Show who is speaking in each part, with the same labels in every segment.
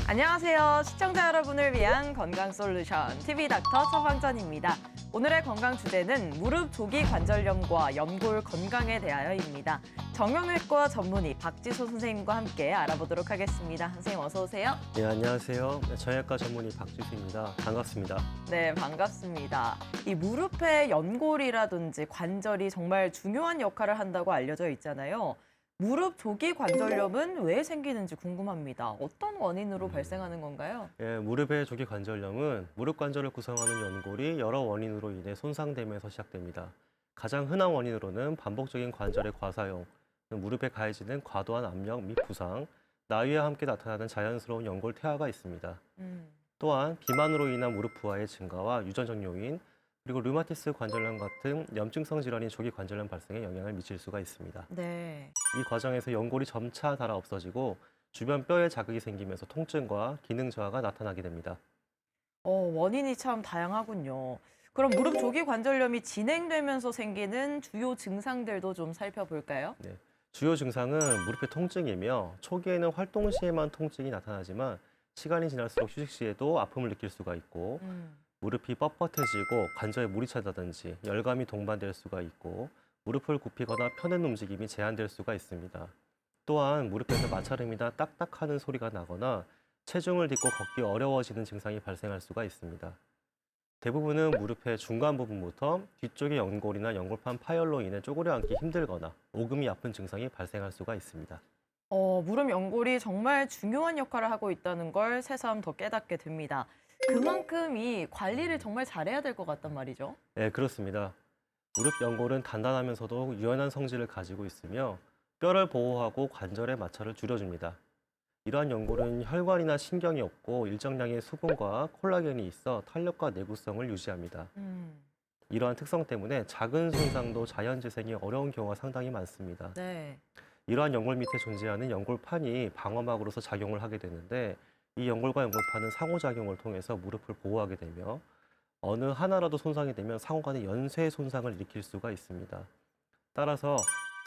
Speaker 1: 안녕하세요. 시청자 여러분을 위한 건강 솔루션 TV 닥터 처방전입니다. 오늘의 건강 주제는 무릎 조기 관절염과 연골 건강에 대하여입니다. 정형외과 전문의 박지소 선생님과 함께 알아보도록 하겠습니다. 선생님 어서 오세요.
Speaker 2: 네, 안녕하세요. 정형외과 전문의 박지수입니다. 반갑습니다.
Speaker 1: 네, 반갑습니다. 이 무릎의 연골이라든지 관절이 정말 중요한 역할을 한다고 알려져 있잖아요. 무릎 조기 관절염은 왜 생기는지 궁금합니다. 어떤 원인으로 발생하는 건가요?
Speaker 2: 무릎의 조기 관절염은 무릎 관절을 구성하는 연골이 여러 원인으로 인해 손상되면서 시작됩니다. 가장 흔한 원인으로는 반복적인 관절의 과사용, 무릎에 가해지는 과도한 압력 및 부상, 나이와 함께 나타나는 자연스러운 연골 퇴화가 있습니다. 또한 비만으로 인한 무릎 부하의 증가와 유전적 요인, 그리고 류마티스 관절염 같은 염증성 질환이 조기 관절염 발생에 영향을 미칠 수가 있습니다.
Speaker 1: 네.
Speaker 2: 이 과정에서 연골이 점차 닳아 없어지고 주변 뼈에 자극이 생기면서 통증과 기능 저하가 나타나게 됩니다.
Speaker 1: 원인이 참 다양하군요. 그럼 무릎 조기 관절염이 진행되면서 생기는 주요 증상들도 좀 살펴볼까요?
Speaker 2: 네. 주요 증상은 무릎의 통증이며 초기에는 활동 시에만 통증이 나타나지만 시간이 지날수록 휴식 시에도 아픔을 느낄 수가 있고 무릎이 뻣뻣해지고 관절에 물이 차다든지 열감이 동반될 수가 있고 무릎을 굽히거나 펴는 움직임이 제한될 수가 있습니다. 또한 무릎에서 마찰음이나 딱딱하는 소리가 나거나 체중을 딛고 걷기 어려워지는 증상이 발생할 수가 있습니다. 대부분은 무릎의 중간 부분부터 뒤쪽의 연골이나 연골판 파열로 인해 쪼그려 앉기 힘들거나 오금이 아픈 증상이 발생할 수가 있습니다.
Speaker 1: 무릎 연골이 정말 중요한 역할을 하고 있다는 걸 새삼 더 깨닫게 됩니다. 그만큼 이 관리를 정말 잘해야 될 것 같단 말이죠.
Speaker 2: 네, 그렇습니다. 무릎 연골은 단단하면서도 유연한 성질을 가지고 있으며 뼈를 보호하고 관절의 마찰을 줄여줍니다. 이러한 연골은 혈관이나 신경이 없고 일정량의 수분과 콜라겐이 있어 탄력과 내구성을 유지합니다. 이러한 특성 때문에 작은 손상도 자연 재생이 어려운 경우가 상당히 많습니다.
Speaker 1: 네.
Speaker 2: 이러한 연골 밑에 존재하는 연골판이 방어막으로서 작용을 하게 되는데 이 연골과 연골판은 상호작용을 통해서 무릎을 보호하게 되며 어느 하나라도 손상이 되면 상호간의 연쇄 손상을 일으킬 수가 있습니다. 따라서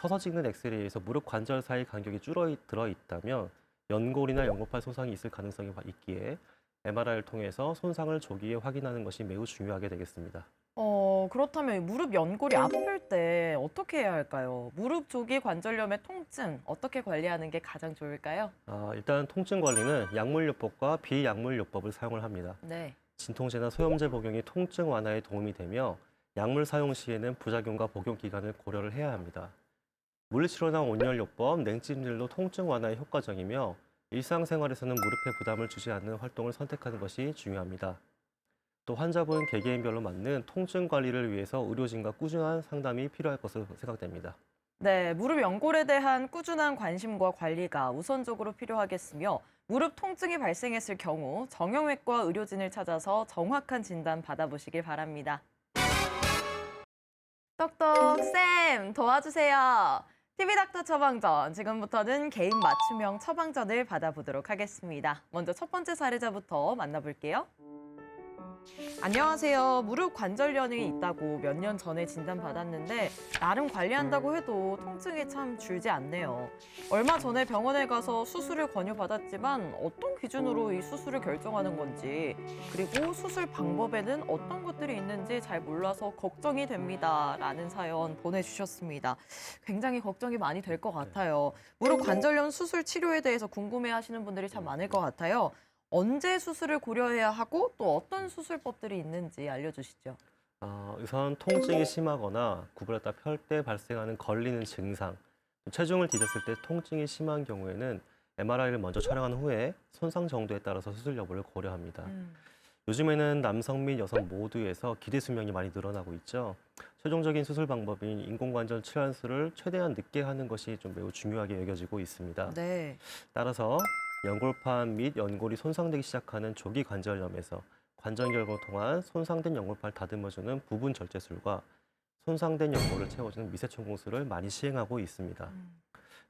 Speaker 2: 서서 찍는 엑스레이에서 무릎 관절 사이 간격이 줄어들어 있다면 연골이나 연골판 손상이 있을 가능성이 있기에 MRI를 통해서 손상을 조기에 확인하는 것이 매우 중요하게 되겠습니다.
Speaker 1: 그렇다면 무릎 연골이 아플 때 어떻게 해야 할까요? 무릎 조기 관절염의 통증 어떻게 관리하는 게 가장 좋을까요?
Speaker 2: 일단 통증 관리는 약물요법과 비약물요법을 사용을 합니다.
Speaker 1: 네.
Speaker 2: 진통제나 소염제 복용이 통증 완화에 도움이 되며 약물 사용 시에는 부작용과 복용 기간을 고려를 해야 합니다. 물리치료나 온열요법, 냉찜질도 통증 완화에 효과적이며 일상생활에서는 무릎에 부담을 주지 않는 활동을 선택하는 것이 중요합니다. 또 환자분 개개인별로 맞는 통증 관리를 위해서 의료진과 꾸준한 상담이 필요할 것으로 생각됩니다.
Speaker 1: 네, 무릎 연골에 대한 꾸준한 관심과 관리가 우선적으로 필요하겠으며 무릎 통증이 발생했을 경우 정형외과 의료진을 찾아서 정확한 진단 받아보시길 바랍니다. 똑똑 쌤 도와주세요. TV 닥터 처방전, 지금부터는 개인 맞춤형 처방전을 받아보도록 하겠습니다. 먼저 첫 번째 사례자부터 만나볼게요. 안녕하세요. 무릎 관절염이 있다고 몇 년 전에 진단받았는데 나름 관리한다고 해도 통증이 참 줄지 않네요. 얼마 전에 병원에 가서 수술을 권유받았지만 어떤 기준으로 이 수술을 결정하는 건지 그리고 수술 방법에는 어떤 것들이 있는지 잘 몰라서 걱정이 됩니다. 라는 사연 보내주셨습니다. 굉장히 걱정이 많이 될 것 같아요. 무릎 관절염 수술 치료에 대해서 궁금해하시는 분들이 참 많을 것 같아요. 언제 수술을 고려해야 하고 또 어떤 수술법들이 있는지 알려주시죠.
Speaker 2: 우선 통증이 심하거나 구부렸다 펼 때 발생하는 걸리는 증상, 체중을 뒤졌을 때 통증이 심한 경우에는 MRI를 먼저 촬영한 후에 손상 정도에 따라서 수술 여부를 고려합니다. 요즘에는 남성 및 여성 모두에서 기대 수명이 많이 늘어나고 있죠. 최종적인 수술 방법인 인공관절 치환술을 최대한 늦게 하는 것이 좀 매우 중요하게 여겨지고 있습니다.
Speaker 1: 네.
Speaker 2: 따라서 연골판 및 연골이 손상되기 시작하는 조기 관절염에서 관절결을 통한 손상된 연골판을 다듬어주는 부분 절제술과 손상된 연골을 채워주는 미세천공술을 많이 시행하고 있습니다.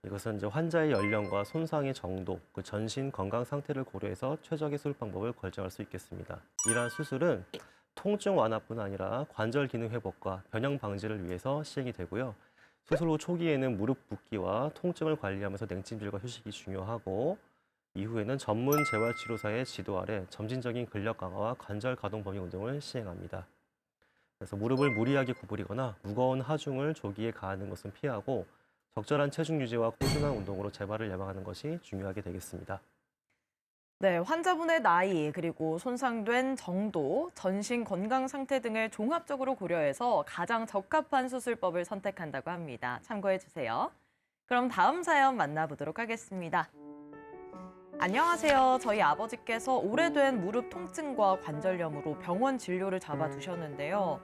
Speaker 2: 이것은 이제 환자의 연령과 손상의 정도, 그 전신 건강 상태를 고려해서 최적의 수술 방법을 결정할 수 있겠습니다. 이러한 수술은 통증 완화뿐 아니라 관절 기능 회복과 변형 방지를 위해서 시행이 되고요. 수술 후 초기에는 무릎 붓기와 통증을 관리하면서 냉찜질과 휴식이 중요하고 이후에는 전문 재활치료사의 지도 아래 점진적인 근력 강화와 관절 가동 범위 운동을 시행합니다. 그래서 무릎을 무리하게 구부리거나 무거운 하중을 조기에 가하는 것은 피하고 적절한 체중 유지와 꾸준한 운동으로 재발을 예방하는 것이 중요하게 되겠습니다.
Speaker 1: 네, 환자분의 나이, 그리고 손상된 정도, 전신 건강 상태 등을 종합적으로 고려해서 가장 적합한 수술법을 선택한다고 합니다. 참고해 주세요. 그럼 다음 사연 만나보도록 하겠습니다. 안녕하세요. 저희 아버지께서 오래된 무릎 통증과 관절염으로 병원 진료를 잡아두셨는데요.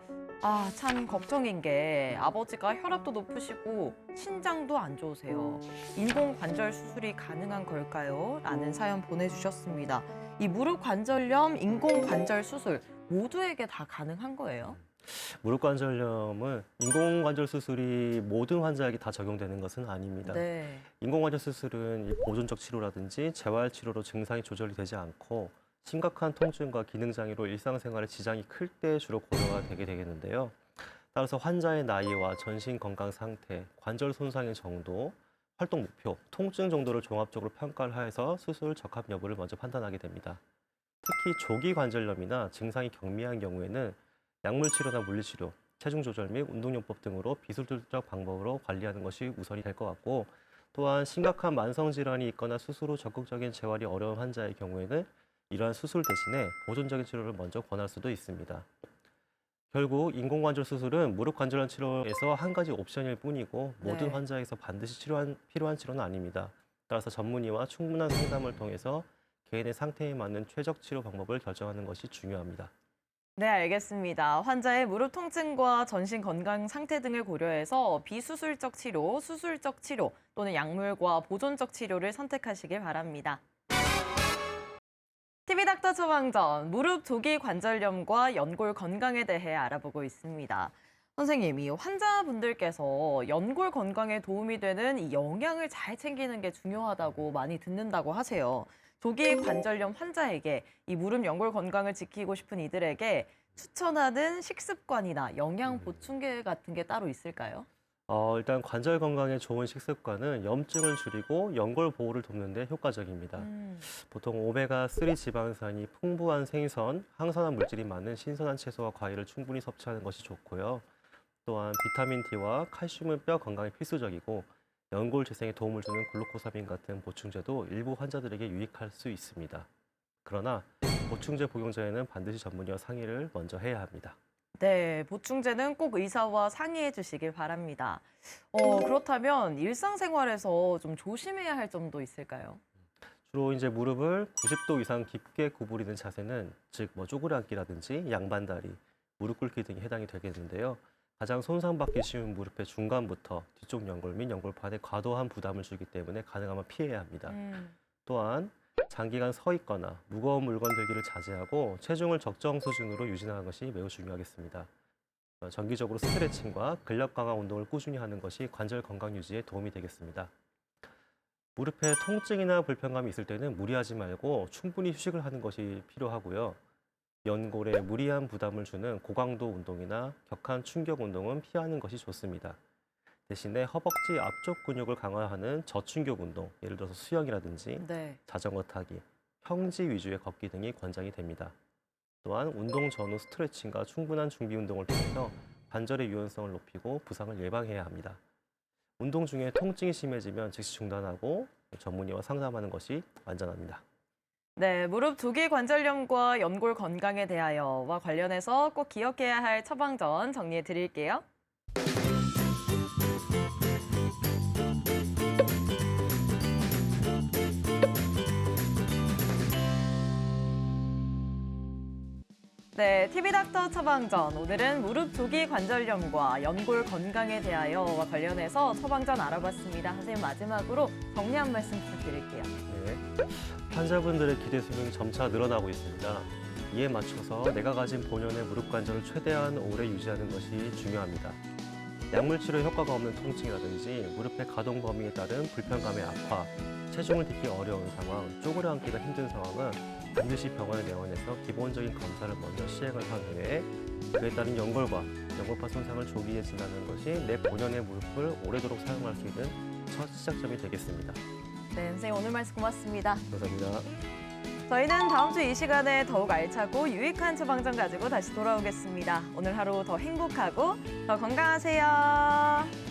Speaker 1: 참 걱정인 게 아버지가 혈압도 높으시고 신장도 안 좋으세요. 인공관절 수술이 가능한 걸까요? 라는 사연 보내주셨습니다. 이 무릎 관절염, 인공관절 수술 모두에게 다 가능한 거예요?
Speaker 2: 무릎 관절염은 인공관절 수술이 모든 환자에게 다 적용되는 것은 아닙니다.
Speaker 1: 네.
Speaker 2: 인공관절 수술은 이 보존적 치료라든지 재활치료로 증상이 조절이 되지 않고 심각한 통증과 기능장애로 일상생활에 지장이 클 때 주로 고려가 되게 되겠는데요. 따라서 환자의 나이와 전신 건강 상태, 관절 손상의 정도, 활동 목표, 통증 정도를 종합적으로 평가를 해서 수술 적합 여부를 먼저 판단하게 됩니다. 특히 조기 관절염이나 증상이 경미한 경우에는 약물 치료나 물리치료, 체중 조절 및 운동요법 등으로 비수술적 방법으로 관리하는 것이 우선이 될 것 같고 또한 심각한 만성 질환이 있거나 수술 후 적극적인 재활이 어려운 환자의 경우에는 이러한 수술 대신에 보존적인 치료를 먼저 권할 수도 있습니다. 결국 인공관절 수술은 무릎 관절염 치료에서 한 가지 옵션일 뿐이고 모든
Speaker 1: 네.
Speaker 2: 환자에서 반드시 필요한 치료는 아닙니다. 따라서 전문의와 충분한 상담을 통해서 개인의 상태에 맞는 최적 치료 방법을 결정하는 것이 중요합니다.
Speaker 1: 네, 알겠습니다. 환자의 무릎 통증과 전신 건강 상태 등을 고려해서 비수술적 치료, 수술적 치료 또는 약물과 보존적 치료를 선택하시길 바랍니다. TV닥터 처방전, 무릎 조기 관절염과 연골 건강에 대해 알아보고 있습니다. 선생님, 이 환자분들께서 연골 건강에 도움이 되는 이 영양을 잘 챙기는 게 중요하다고 많이 듣는다고 하세요. 조기 관절염 환자에게 이 무릎 연골 건강을 지키고 싶은 이들에게 추천하는 식습관이나 영양 보충제 같은 게 따로 있을까요?
Speaker 2: 일단 관절 건강에 좋은 식습관은 염증을 줄이고 연골 보호를 돕는 데 효과적입니다. 보통 오메가3 지방산이 풍부한 생선, 항산화 물질이 많은 신선한 채소와 과일을 충분히 섭취하는 것이 좋고요. 또한 비타민 D와 칼슘은 뼈 건강에 필수적이고 연골 재생에 도움을 주는 글루코사민 같은 보충제도 일부 환자들에게 유익할 수 있습니다. 그러나 보충제 복용 전에는 반드시 전문의와 상의를 먼저 해야 합니다.
Speaker 1: 네, 보충제는 꼭 의사와 상의해 주시길 바랍니다. 그렇다면 일상생활에서 좀 조심해야 할 점도 있을까요?
Speaker 2: 주로 이제 무릎을 90도 이상 깊게 구부리는 자세는 즉 쪼그려 앉기라든지 양반다리, 무릎 꿇기 등이 해당이 되겠는데요. 가장 손상받기 쉬운 무릎의 중간부터 뒤쪽 연골 및 연골판에 과도한 부담을 주기 때문에 가능하면 피해야 합니다. 또한 장기간 서 있거나 무거운 물건 들기를 자제하고 체중을 적정 수준으로 유지하는 것이 매우 중요하겠습니다. 정기적으로 스트레칭과 근력 강화 운동을 꾸준히 하는 것이 관절 건강 유지에 도움이 되겠습니다. 무릎에 통증이나 불편감이 있을 때는 무리하지 말고 충분히 휴식을 하는 것이 필요하고요. 연골에 무리한 부담을 주는 고강도 운동이나 격한 충격 운동은 피하는 것이 좋습니다. 대신에 허벅지 앞쪽 근육을 강화하는 저충격 운동, 예를 들어서 수영이라든지
Speaker 1: 네.
Speaker 2: 자전거 타기, 평지 위주의 걷기 등이 권장이 됩니다. 또한 운동 전후 스트레칭과 충분한 준비 운동을 통해서 관절의 유연성을 높이고 부상을 예방해야 합니다. 운동 중에 통증이 심해지면 즉시 중단하고 전문의와 상담하는 것이 안전합니다.
Speaker 1: 네, 무릎 조기 관절염과 연골 건강에 대하여와 관련해서 꼭 기억해야 할 처방전 정리해 드릴게요. 네, TV닥터 처방전. 오늘은 무릎 조기 관절염과 연골 건강에 대하여와 관련해서 처방전 알아봤습니다. 선생님, 마지막으로 정리 한 말씀 부탁드릴게요.
Speaker 2: 네, 환자분들의 기대 수명이 점차 늘어나고 있습니다. 이에 맞춰서 내가 가진 본연의 무릎 관절을 최대한 오래 유지하는 것이 중요합니다. 약물 치료 효과가 없는 통증이라든지 무릎의 가동 범위에 따른 불편감의 악화, 체중을 딛기 어려운 상황, 쪼그려 앉기가 힘든 상황은 반드시 병원에 내원해서 기본적인 검사를 먼저 시행을 한 후에 그에 따른 연골파 손상을 조기에 진단하는 것이 내 본연의 무릎을 오래도록 사용할 수 있는 첫 시작점이 되겠습니다.
Speaker 1: 네, 선생님 오늘 말씀 고맙습니다.
Speaker 2: 감사합니다.
Speaker 1: 저희는 다음 주 이 시간에 더욱 알차고 유익한 처방전 가지고 다시 돌아오겠습니다. 오늘 하루 더 행복하고 더 건강하세요.